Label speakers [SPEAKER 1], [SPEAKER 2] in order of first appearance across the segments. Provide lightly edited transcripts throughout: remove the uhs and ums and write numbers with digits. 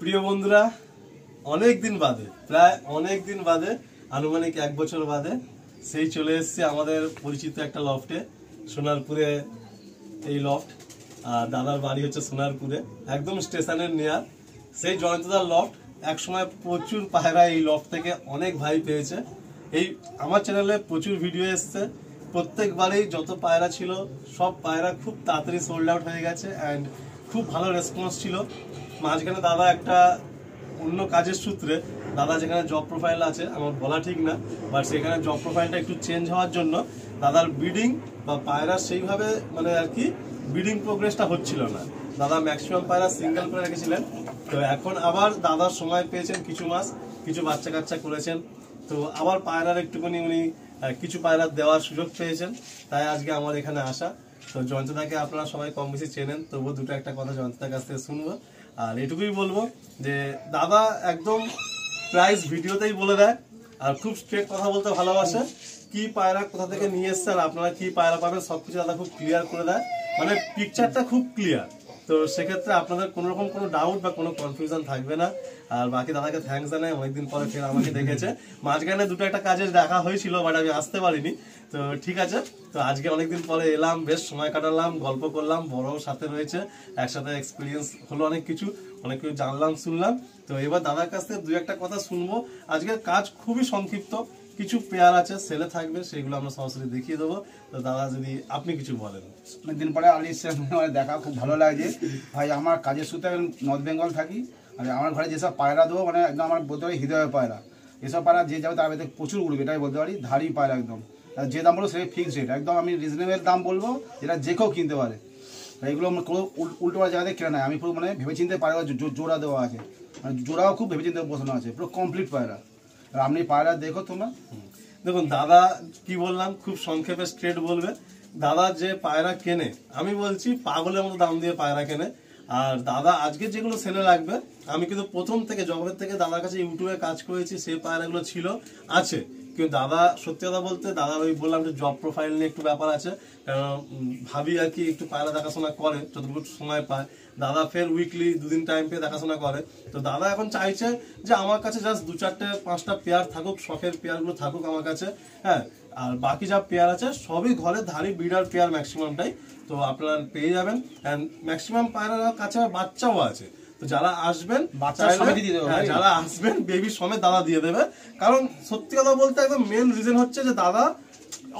[SPEAKER 1] প্রিয় বন্ধুরা, অনেক দিন বাদে, প্রায় অনেক দিন বাদে, আনুমানিক 1 বছর বাদে সেই চলে এসেছে আমাদের পরিচিত একটা লফটে, সোনারপুরে। এই লফট আর দাদার বাড়ি হচ্ছে সোনারপুরে, একদম স্টেশনের নিয়ার। সেই জয়ন্তদার লফট একসময় প্রচুর পায়রা এই লফট থেকে অনেক ভাই পেয়েছে। এই আমার চ্যানেলে প্রচুর ভিডিও এসছে, প্রত্যেকবারেই যত পায়রা ছিল সব পায়রা খুব তাড়াতাড়ি সোল্ড আউট হয়ে গেছে অ্যান্ড খুব ভালো রেসপন্স ছিল। মাঝখানে দাদা একটা অন্য কাজের সূত্রে, দাদা যেখানে জব প্রোফাইল আছে আমার বলা ঠিক না, বাট সেখানে জব প্রোফাইলটা একটু চেঞ্জ হওয়ার জন্য দাদার ব্রিডিং বা পায়রা সেইভাবে মানে আর কি ব্রিডিং প্রোগ্রেসটা হচ্ছিল না। দাদা ম্যাক্সিমাম পায়রা সিঙ্গেল করে রেখেছিলেন। তো এখন আবার দাদার সময় পেয়েছেন, কিছু মাস কিছু বাচ্চা কাচ্চা করেছেন, তো আবার পায়রার একটুখানি উনি কিছু পায়রা দেওয়ার সুযোগ পেয়েছেন, তাই আজকে আমার এখানে আসা। তো জয়ন্তদাকে আপনারা সবাই কম বেশি চেনেন, তবুও দুটো একটা কথা জয়ন্তদার কাছ থেকে শুনবো। আর এটুকুই বলবো যে দাদা একদম প্রাইস ভিডিওতেই বলে দেয় আর খুব স্ট্রেট কথা বলতে ভালোবাসে। কি পায়রা কোথা থেকে নিয়ে এসছে আর আপনারা কি পায়রা পাবেন সবকিছু দাদা খুব ক্লিয়ার করে দেয়, মানে পিকচারটা খুব ক্লিয়ার। তো সেক্ষেত্রে আপনাদের কোনো রকম কোনো ডাউট বা কোনো কনফিউশন থাকবে না। আর বাকি দাদাকে থ্যাঙ্কস জানাই, অনেকদিন পরে ফের আমাকে দেখেছে। মাঝখানে দুটো একটা কাজের দেখা হয়েছিল, বাট আমি আসতে পারিনি। তো ঠিক আছে, তো আজকে অনেকদিন পরে এলাম, বেশ সময় কাটালাম, গল্প করলাম, বড়ও সাথে রয়েছে, একসাথে এক্সপিরিয়েন্স হলো, অনেক কিছু জানলাম শুনলাম। তো এবার দাদার কাছ থেকে দুই একটা কথা শুনবো। আজকের কাজ খুবই সংক্ষিপ্ত, কিছু পেয়ার আছে সেলে থাকবে, সেগুলো আমরা সরাসরি দেখিয়ে দেবো। তো দাদা যদি আপনি কিছু বলেন।
[SPEAKER 2] অনেকদিন পরে আলির সঙ্গে দেখা, খুব ভালো লাগছে ভাই। আমার কাজের সূত্রে নর্থ বেঙ্গল থাকি, আর আমার ঘরে যেসব পায়রা দেবো মানে একদম আমার বলতে পারি হৃদয়ের পায়রা। এসব পায়রা যে যাবে তার মধ্যে প্রচুর উঠবে, এটাই বলতে পারি। ধারি পায়রা একদম, যে দাম বলবো সেই ফিক্সড রেট, একদম আমি রিজনেবল দাম বলবো, যেটা যে কেউ কিনতে পারে। এগুলো কোনো উল্টো পাল্টা জায়গাতে কেনা নেয়, আমি পুরো মানে ভেবে চিনতে পায়রা জোড়া দেওয়া আছে, মানে জোড়াও খুব ভেবে চিনতে বসানো আছে, পুরো কমপ্লিট পায়রা। আর আপনি পায়রা দেখো তোমরা।
[SPEAKER 1] দেখুন দাদা কি বললাম, খুব সংক্ষেপে স্ট্রেট বলবে। দাদা যে পায়রা কেনে, আমি বলছি পাগলের মতো দাম দিয়ে পায়রা কেনে। আর দাদা আজকে যেগুলো সেলে লাগবে, আমি কিন্তু প্রথম থেকে জবের থেকে দাদার কাছে ইউটিউবে কাজ করেছি, সেই পায়রাগুলো ছিল আছে। কিন্তু দাদা সত্যি কথা বলতে, দাদার ওই বললাম যে জব প্রোফাইল নিয়ে একটু ব্যাপার আছে, কারণ ভাবি আর কি একটু পায়রা দেখাশোনা করে যতটুকু সময় পায়। দাদা ফের উইকলি 2 দিন টাইম পেয়ে দেখাশোনা করে। তো দাদা এখন চাইছে যে আমার কাছে জাস্ট 2-4-5টা পেয়ার থাকুক, শখের পেয়ারগুলো থাকুক আমার কাছে, হ্যাঁ। আর বাকি যা পেয়ার আছে সবই ঘরে ধারি ব্রিডার পেয়ার ম্যাক্সিমামটাই, তো আপনারা পেয়ে যাবেন। অ্যান্ড ম্যাক্সিমাম পায়রার কাছে বাচ্চাও আছে, তো যারা আসবেন যারা আসবেন বেবি সমেত দাদা দিয়ে দেবে। কারণ সত্যি কথা বলতে একদম মেন রিজন হচ্ছে যে দাদা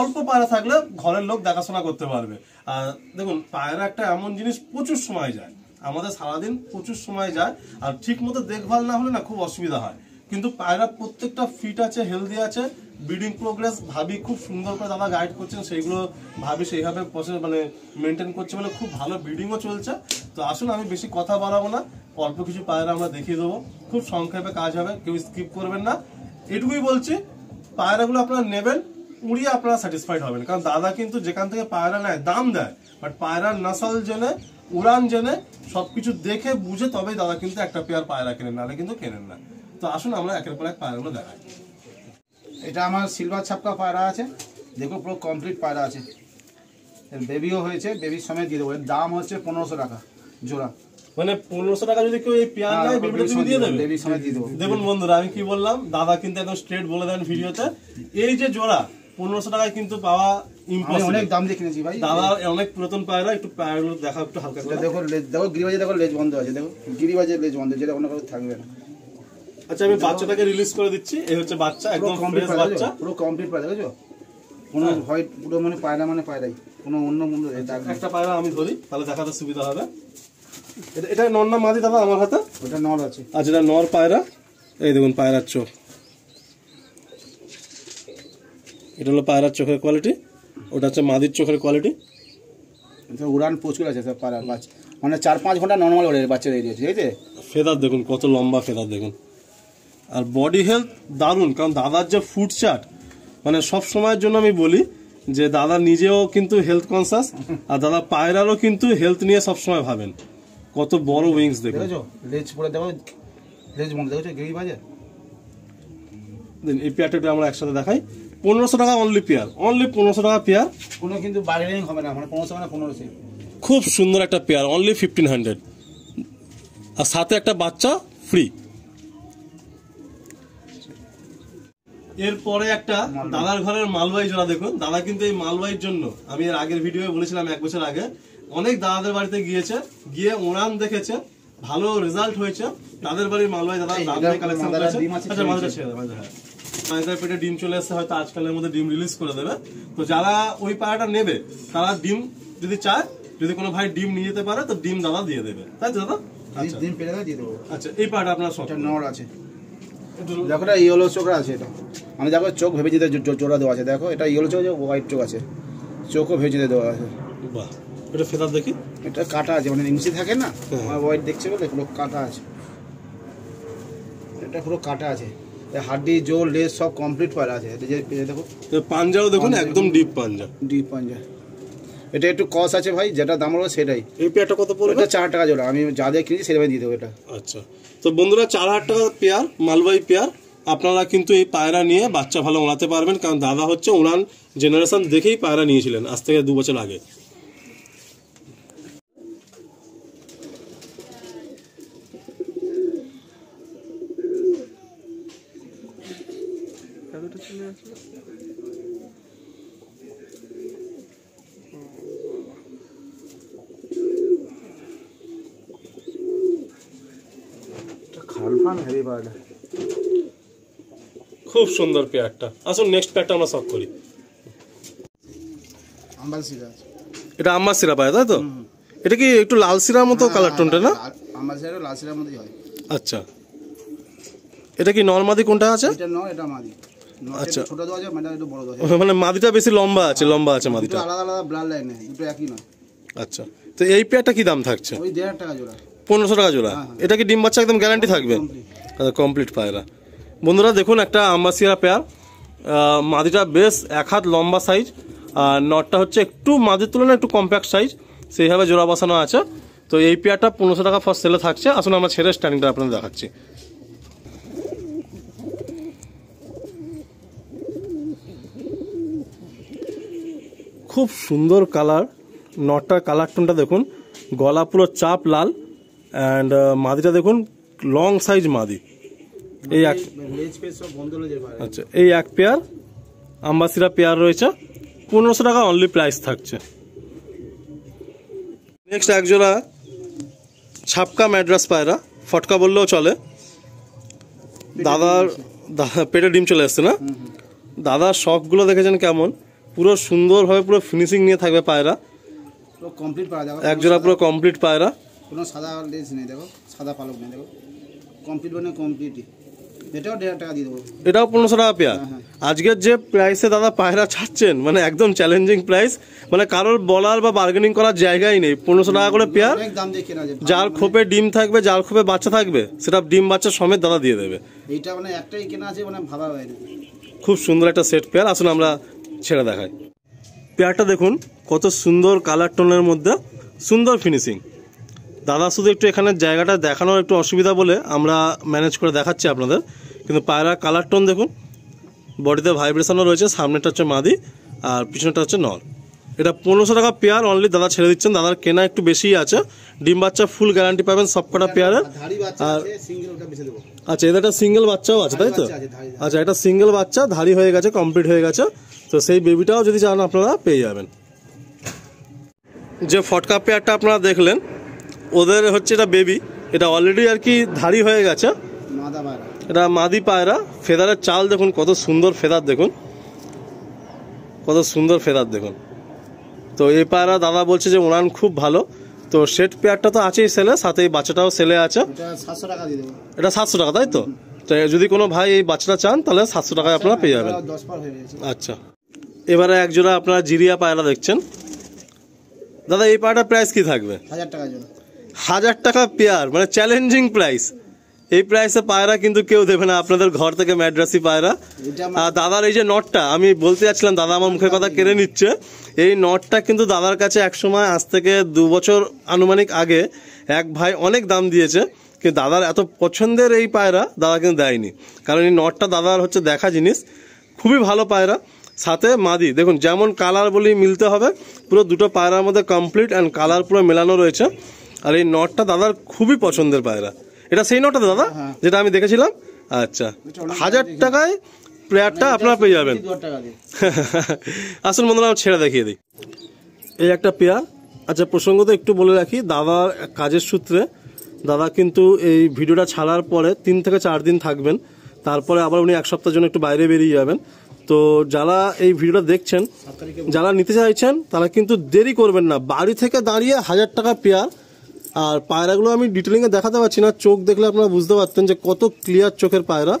[SPEAKER 1] অল্প পায়রা থাকলে ঘরের লোক দেখাশোনা করতে পারবে। আর দেখুন পায়রা একটা এমন জিনিস, প্রচুর সময় যায়, আমাদের সারাদিন প্রচুর সময় যায়, আর ঠিক মতো দেখভাল না হলে না খুব অসুবিধা হয়। কিন্তু পায়রা প্রত্যেকটা ফিট আছে, হেলদি আছে, ব্রিডিং প্রোগ্রেস ভাবি খুব সুন্দর করে দাদা গাইড করছেন, সেইগুলো ভাবি সেইভাবে মানে মেনটেন করছে, মানে খুব ভালো ব্রিডিংও চলছে। তো আসুন আমি বেশি কথা বাড়াবো না, অল্প কিছু পায়রা আমরা দেখিয়ে দেবো, খুব সংক্ষেপে কাজ হবে, কেউ স্কিপ করবেন না। এটুকুই বলছি, পায়রাগুলো আপনারা নেবেন, উড়িয়ে আপনারা স্যাটিসফাইড হবেন। কারণ দাদা কিন্তু যেখান থেকে পায়রা নেয় দাম দেয়, বাট পায়রার নাসল জেনে, উড়ান জেনে, সবকিছু দেখে বুঝে তবেই দাদা কিন্তু একটা পেয়ার পায়রা কেনেন, নাহলে কিন্তু কেনেন না। তো আসুন আমরা একের পর এক পায়রাগুলো দেখাই।
[SPEAKER 2] এটা আমার সিলভার ছাপকা পায়রা আছে, দেখো পুরো কমপ্লিট পায়রা আছে, বেবিও হয়েছে, বেবির সময় দিয়ে দেবো। এর দাম হচ্ছে 1500 টাকা জোড়া,
[SPEAKER 1] মানে 1500 টাকা যদি কেউ এই পেয়ার নেয় বেবিটা তুমি দিয়ে দেবে, বেবির সময় দিয়ে দেবো। দেখুন বন্ধুরা, আমি কি বললাম, দাদা কিন্তু একদম স্ট্রেট বলে দেন ভিডিওতে, এই যে জোড়া 1500 টাকায় কিন্তু পাওয়া ইম্পসিবল।
[SPEAKER 2] অনেক দাম দিয়ে কিনেছি ভাই,
[SPEAKER 1] দাদা অনেক পুরাতন পায়রা। একটু পায়রাগুলো দেখা একটু হালকা করে
[SPEAKER 2] দেখো, দেখো গিরিবাজে, দেখো লেজ বন্ধ আছে, দেখো গিরিবাজের লেজ বন্ধ, যেটা অন্য কারো থাকবে না।
[SPEAKER 1] আচ্ছা আমি বাচ্চাটাকে রিলিজ করে দিচ্ছি, এই হচ্ছে বাচ্চা, একদম ফ্রেশ বাচ্চা,
[SPEAKER 2] পুরো কমপ্লিট পায়রা, দেখছো কোনো হোয়াইট, পুরো মানে পায়রা মানে পায়রাই, কোনো অন্য মূল্য।
[SPEAKER 1] একটা পায়রা আমি ধরি তাহলে দেখাতে সুবিধা হবে। এটা নর না মাদি দাদা আমার হাতে?
[SPEAKER 2] ওটা নর আছে।
[SPEAKER 1] আচ্ছা এটা নর পায়রা, এই দেখুন পায়রার চোখ, এটা হলো পায়রার চোখের কোয়ালিটি, ওটা হচ্ছে মাদির চোখের কোয়ালিটি।
[SPEAKER 2] উড়ান প্রচুর আছে সব পায়রা, বাচ্চা মানে 4-5 ঘন্টা নর্মাল ওড়ে বাচ্চাদের এরিয়া, ঠিক আছে।
[SPEAKER 1] ফেদার দেখুন কত লম্বা ফেদার দেখুন, আর বডি হেলথ দারুণ। কারণ দাদার যে ফুড চার্ট, মানে সব সময়ের জন্য আমি বলি যে দাদা নিজেও কিন্তু হেলথ কনসাস, আর দাদা পায়রারও কিন্তু হেলথ নিয়ে সবসময় ভাবেন। কত বড় উইংস দেখুন,
[SPEAKER 2] লেজ পরে দেখো, লেজ বন্ধ দেখো, গিরিবাজে।
[SPEAKER 1] এই পেয়ারটা আমরা একসাথে দেখাই। 1500 টাকা অনলি পেয়ার, অনলি 1500 টাকা পেয়ার,
[SPEAKER 2] কোনো কিন্তু বার্গেনিং হবে না, মানে 1500 মানে 1500।
[SPEAKER 1] খুব সুন্দর একটা পেয়ার, অনলি 1500। আর সাথে একটা বাচ্চা ফ্রি। এরপরে একটা দাদার ঘরের মালবাহী জোড়া দেখুন। দাদা কিন্তু এই মালবাহীর জন্য, আমি এর আগের ভিডিওয়ে বলেছিলাম 1 বছর আগে, অনেক দাদাদের বাড়িতে গিয়েছে, গিয়ে উড়ান দেখেছে, ভালো রেজাল্ট হয়েছে। তাদের বাড়ির মালবাহী দাদা কালেকশন করেছে। আচ্ছা, মাঝে ছেড়ে দাও। হ্যাঁ, মায়েদের পেটে ডিম চলে আসছে, হয়তো আজকালের মধ্যে ডিম রিলিজ করে দেবে। তো যারা ওই পায়রাটা নেবে তারা ডিম যদি চায়, যদি কোনো ভাই ডিম নিয়ে যেতে পারে তো ডিম দাদা দিয়ে দেবে, তাই তো দাদা? আচ্ছা,
[SPEAKER 2] ডিম পেলে দিয়ে দেবো।
[SPEAKER 1] আচ্ছা, এই পায়রাটা আপনার সব
[SPEAKER 2] নড় আছে, দেখো এটা ইয়েলো চোখরা আছে। এটা আমি দেখো চোখ ভেবে যেতে জোড়া দেওয়া আছে। দেখো এটা ইয়েলো চোখ, হোয়াইট চোখ আছে, চোখও ভেবে যেতে দেওয়া আছে।
[SPEAKER 1] বাহ, এটা ফেদার দেখি।
[SPEAKER 2] এটা কাটা আছে, মানে ইঞ্চি থাকে না, হোয়াইট দেখছে বলে পুরো কাটা আছে। এটা পুরো কাটা আছে, হাড্ডি জোর লেজ সব কমপ্লিট পায়রা আছে। এটা যে দেখো
[SPEAKER 1] পাঞ্জাও দেখুন, একদম ডিপ পাঞ্জা,
[SPEAKER 2] ডিপ পাঞ্জা। এটা একটু কস আছে ভাই, যেটা দাম হলো সেটাই।
[SPEAKER 1] এই পেয়ারটা কত পড়বে?
[SPEAKER 2] এটা 4 টাকা জোড়া, আমি যা দিয়ে কিনেছি সেভাবে দিয়ে দেবো এটা।
[SPEAKER 1] আচ্ছা, তো বন্ধুরা 4000 টাকা পেয়ার, মালবাহী পেয়ার। আপনারা কিন্তু এই পায়রা নিয়ে বাচ্চা ভালো ওড়াতে পারবেন, কারণ দাদা হচ্ছে উড়ান জেনারেশন দেখেই পায়রা নিয়েছিলেন আজ থেকে 2 বছর আগে। খুব সুন্দর পেয়ারটা। আসুন নেক্সট পেয়ারটা আমরা শখ করি। এটা আম্বার সিরা পায়, তাই তো? এটা কি একটু লাল সিরার মতো কালার টোনটা না?
[SPEAKER 2] আম্বার সিরা লাল সিরার মতোই হয়।
[SPEAKER 1] আচ্ছা, এটা কি নরমাদি কোনটা আছে?
[SPEAKER 2] এটা নর, এটা মাদি।
[SPEAKER 1] আচ্ছা,
[SPEAKER 2] ছোট দেওয়া যায়, মানে একটু বড় দেওয়া যায়।
[SPEAKER 1] মানে মাদিটা বেশি লম্বা আছে, লম্বা আছে মাদিটা।
[SPEAKER 2] আলাদা আলাদা ব্লাড লাইন, দুটো একই নয়।
[SPEAKER 1] আচ্ছা, তো এই পেয়ারটা কি দাম থাকছে?
[SPEAKER 2] ওই 1500 টাকা জোড়া।
[SPEAKER 1] 1500 টাকা জোড়া। এটা কি ডিম বাচ্চা একদম গ্যারান্টি থাকবে? কমপ্লিট পায়রা। বন্ধুরা দেখুন, একটা আম্বাসিয়া পেয়ার, মাদিটা বেশ 1 হাত লম্বা সাইজ, আর নটটা হচ্ছে একটু মাদির তুলনায় একটু কম্প্যাক্ট সাইজ, সেইভাবে জোড়া বসানো আছে। তো এই পেয়ারটা 1500 টাকা ফার্স্ট সেলে থাকছে। আসুন আমরা ছেড়ে স্ট্যান্ডিংটা আপনাদের দেখাচ্ছি। খুব সুন্দর কালার, নটটার কালার টোনটা দেখুন, গলা পুরো চাপ লাল, অ্যান্ড মাদিটা দেখুন লং সাইজ মাদি। এই আচ্ছা, এই এক পেয়ার আম্বাসিরা পেয়ার রয়েছে, 1500 টাকা অনলি প্রাইস থাকছে। নেক্সট এক জোড়া ছাপকা ম্যাড্রাস পায়রা, ফটকা বললেও চলে। দাদার পেটে ডিম চলে আসছে না? দাদার শখগুলো দেখেছেন কেমন, পুরো সুন্দরভাবে পুরো ফিনিশিং নিয়ে থাকবে পায়রা।
[SPEAKER 2] কমপ্লিট পায়রা,
[SPEAKER 1] এক জোড়া পুরো কমপ্লিট পায়রা,
[SPEAKER 2] কোনো সাদা লেজ নেই, দেখো সাদা পালক নেই, দেখো কমপ্লিট মানে কমপ্লিটই। এটাও 1500 টাকা দিয়ে দেবো। এটাও
[SPEAKER 1] 1500 টাকা পেয়ার। আজকের যে প্রাইসে দাদা পায়রা ছাড়ছেন, মানে একদম চ্যালেঞ্জিং প্রাইস, মানে কারোর বলার বা বার্গেনিং করার জায়গাই নেই। 1500 টাকা করে পেয়ার। যার খোপে ডিম থাকবে, যার খোপে বাচ্চা থাকবে, সেটা ডিম বাচ্চা সমেত দাদা দিয়ে দেবে।
[SPEAKER 2] এইটা মানে একটাই কেনা আছে, মানে ভাবা হয় না।
[SPEAKER 1] খুব সুন্দর একটা সেট পেয়ার। আসুন আমরা ছেড়ে দেখাই। পেয়ারটা দেখুন কত সুন্দর কালার টোনের মধ্যে, সুন্দর ফিনিশিং। দাদা শুধু একটু এখানে জায়গাটা দেখানোর একটু অসুবিধা বলে আমরা ম্যানেজ করে দেখাচ্ছি আপনাদের, কিন্তু পায়রা কালার টোন দেখুন, বডিতে ভাইব্রেশনও রয়েছে। সামনেটা হচ্ছে মাদি আর পিছনেটা হচ্ছে নর। এটা 1500 টাকা পেয়ার অনলি দাদা ছেড়ে দিচ্ছেন। দাদার কেনা একটু বেশিই আছে। ডিম বাচ্চা ফুল গ্যারান্টি পাবেন সবকটা পেয়ারের। আর আচ্ছা, এটা একটা সিঙ্গেল বাচ্চাও আছে, তাই তো? আচ্ছা, এটা সিঙ্গেল বাচ্চা, ধাড়ি হয়ে গেছে, কমপ্লিট হয়ে গেছে। তো সেই বেবিটাও যদি চান আপনারা পেয়ে যাবেন। যে ফটকা পেয়ারটা আপনারা দেখলেন, ওদের হচ্ছে এটা বেবি, এটা অলরেডি আর কি ধাড়ি হয়ে গেছে। এটা মাদি পায়রা। ফেদারের চাল দেখুন, কত সুন্দর ফেদার দেখুন, কত সুন্দর ফেদার দেখুন। তো এই পায়রা দাদা বলছে যে উড়ান খুব ভালো। তো সেট পেয়ারটা তো আছেই সেলে, সাথে এই বাচ্চাটাও সেলে আছে। এটা 700 টাকা, তাই তো? তো যদি কোনো ভাই এই বাচ্চাটা চান তাহলে 700 টাকায় আপনারা পেয়ে যাবেন। আচ্ছা, এবারে এক জোড়া আপনারা জিরিয়া পায়রা দেখছেন। দাদা এই পায়রাটার প্রাইস কি থাকবে?
[SPEAKER 2] 1000 টাকা জোড়া।
[SPEAKER 1] 1000 টাকা পেয়ার, মানে চ্যালেঞ্জিং প্রাইস। এই প্রাইসে পায়রা কিন্তু কেউ দেবে না আপনাদের ঘর থেকে, ম্যাড্রাসি পায়রা। আর দাদার এই যে নটটা, আমি বলতে যাচ্ছিলাম, দাদা আমার মুখের কথা কেড়ে নিচ্ছে। এই নটটা কিন্তু দাদার কাছে একসময়, আজ থেকে 2 বছর আনুমানিক আগে, এক ভাই অনেক দাম দিয়েছে, কিন্তু দাদার এত পছন্দের এই পায়রা দাদা কিন্তু দেয়নি। কারণ এই নটটা দাদার হচ্ছে দেখা জিনিস, খুবই ভালো পায়রা। সাথে মাদি দেখুন, যেমন কালার বলি মিলতে হবে, পুরো দুটো পায়রার মধ্যে কমপ্লিট অ্যান্ড কালার পুরো মেলানো রয়েছে। আর এই নটটা দাদার খুবই পছন্দের পায়রা। এটা সেই নটা তো দাদা যেটা আমি দেখেছিলাম? আচ্ছা, 1000 টাকায় পেয়ারটা আপনারা পেয়ে যাবেন। আসুন বন্ধুরা ছেড়ে দেখিয়ে দিই, এই একটা পেয়ার। আচ্ছা, প্রসঙ্গত একটু বলে রাখি, দাদার কাজের সূত্রে দাদা কিন্তু এই ভিডিওটা ছাড়ার পরে 3 থেকে 4 দিন থাকবেন, তারপরে আবার উনি 1 সপ্তাহের জন্য একটু বাইরে বেরিয়ে যাবেন। তো যারা এই ভিডিওটা দেখছেন, যারা নিতে চাইছেন, তারা কিন্তু দেরি করবেন না, বাড়ি থেকে দাঁড়িয়ে 1000 টাকা পেয়ার। আর পায়রাগুলো আমি ডিটেলিংয়ে দেখাতে পারছি না, চোখ দেখলে আপনারা বুঝতে পারতেন যে কত ক্লিয়ার চোখের পায়রা।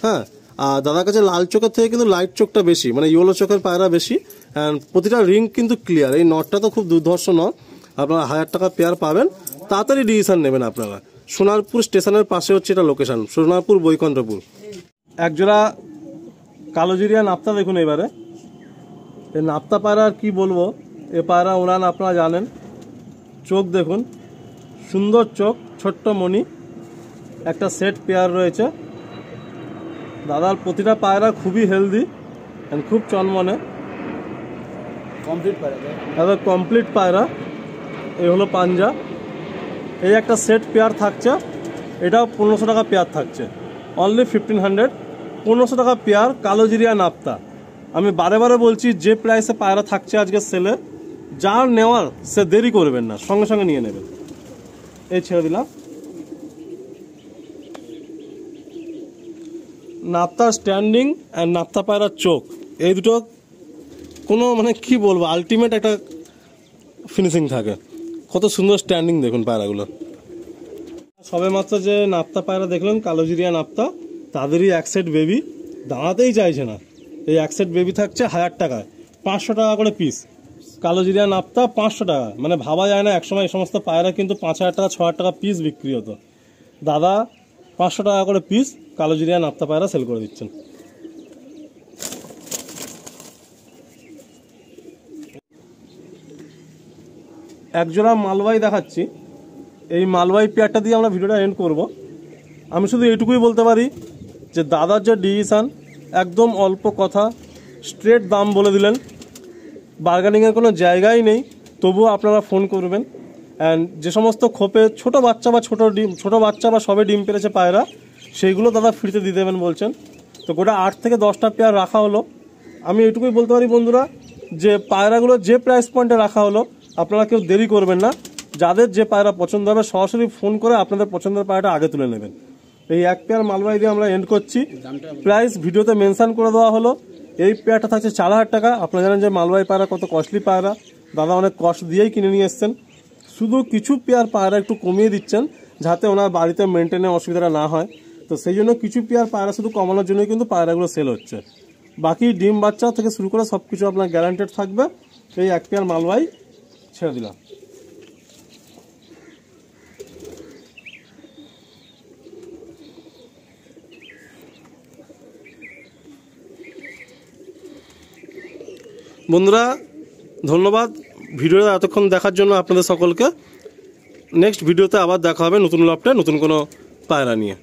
[SPEAKER 1] হ্যাঁ, আর দাদার কাছে লাল চোখের থেকে কিন্তু লাইট চোখটা বেশি, মানে ইয়েলো চোখের পায়রা বেশি। অ্যান্ড প্রতিটা রিং কিন্তু ক্লিয়ার। এই নটটা তো খুব দুর্ধর্ষ নট, আপনারা 1000 টাকা পেয়ার পাবেন। তাড়াতাড়ি ডিসিশন নেবেন আপনারা। সোনারপুর স্টেশনের পাশে হচ্ছে এটা লোকেশন, সোনারপুর বৈকুণ্ঠপুর। একজোড়া কালোজিরিয়া নাপ্তা দেখুন এবারে। এই নাপ্তা পায়রা আর কি বলবো, এ পায়রা উড়ান আপনারা জানেন। চোখ দেখুন, সুন্দর চোখ, ছোট্ট মণি, একটা সেট পেয়ার রয়েছে। দাদার প্রতিটা পায়রা খুবই হেলদি অ্যান্ড খুব চনমনে, কমপ্লিট পায়রা। এই হলো পাঞ্জা। এই একটা সেট পেয়ার থাকছে, এটাও 1500 টাকা পেয়ার থাকছে, অনলি 1500। 1500 টাকা পেয়ার কালোজিরিয়া নাপ্তা। আমি বারে বারে বলছি, যে প্রাইসে পায়রা থাকছে আজকে সেলে, যার নেওয়ার সে দেরি করবেন না, সঙ্গে সঙ্গে নিয়ে নেবেন। এই ছেড়ে দিলাম। নাপ্তা স্ট্যান্ডিং অ্যান্ড নাপ্তা পায়রার চোখ, এই দুটো কোনো মানে কি বলবো, আলটিমেট একটা ফিনিশিং থাকে। কত সুন্দর স্ট্যান্ডিং দেখুন পায়রাগুলো। সবে মাত্র যে নাপ্তা পায়রা দেখলেন কালোজিরিয়া নাপ্তা, তাদেরই এক সেট বেবি দাঁড়াতেই চাইছে না। এই এক সেট বেবি থাকছে 1000 টাকায়, 500 টাকা করে পিস। কালোজিরিয়া নাপ্তা 500 টাকা, মানে ভাবা যায় না একসময় এই সমস্ত পায়রা কিন্তু 5000 টাকা 6000 টাকা পিস বিক্রি হতো। দাদা 500 টাকা করে পিস কালোজিরিয়া নাপ্তা পায়রা সেল করে দিচ্ছেন। একজোড়া মালবাই দেখাচ্ছি। এই মালবাই পেয়ারটা দিয়ে আমরা ভিডিওটা এন্ড করব। আমি শুধু এইটুকুই বলতে পারি যে দাদার যে ডিসিশান, একদম অল্প কথা, স্ট্রেট দাম বলে দিলেন, বার্গেনিংয়ের কোনো জায়গাই নেই। তবুও আপনারা ফোন করবেন। অ্যান্ড যে সমস্ত খোপে ছোট বাচ্চা বা সবে ডিম পেরেছে পায়রা, সেইগুলো দাদা ফ্রিতে দিয়ে দেবেন বলছেন। তো গোটা 8 থেকে 10টা পেয়ার রাখা হলো। আমি এইটুকুই বলতে পারি বন্ধুরা, যে পায়রাগুলো যে প্রাইস পয়েন্টে রাখা হলো, আপনারা কেউ দেরি করবেন না। যাদের যে পায়রা পছন্দ হবে সরাসরি ফোন করে আপনাদের পছন্দের পায়রাটা আগে তুলে নেবেন। এই এক পেয়ার মালবাই দিয়ে আমরা এন্ড করছি। প্রাইস ভিডিওতে মেনশন করে দেওয়া হলো। এই পেয়ারটা থাকছে 4000 টাকা। আপনারা জানেন যে মালবাই পায়রা কত কস্টলি পায়রা, দাদা অনেক কষ্ট দিয়েই কিনে নিয়ে এসছেন। শুধু কিছু পেয়ার পায়রা একটু কমিয়ে দিচ্ছেন, যাতে ওনার বাড়িতে মেনটেনে অসুবিধাটা না হয়। তো সেই জন্য কিছু পেয়ার পায়রা শুধু কমানোর জন্যই কিন্তু পায়রাগুলো সেল হচ্ছে। বাকি ডিম বাচ্চা থেকে শুরু করে সব কিছু আপনার গ্যারান্টেড থাকবে। এই এক পেয়ার মালবাই ছেড়ে দিলাম। বন্ধুরা ধন্যবাদ ভিডিওটা এতক্ষণ দেখার জন্য আপনাদের সকলকে। নেক্সট ভিডিওতে আবার দেখা হবে নতুন লফটে নতুন কোনো পায়রা নিয়ে।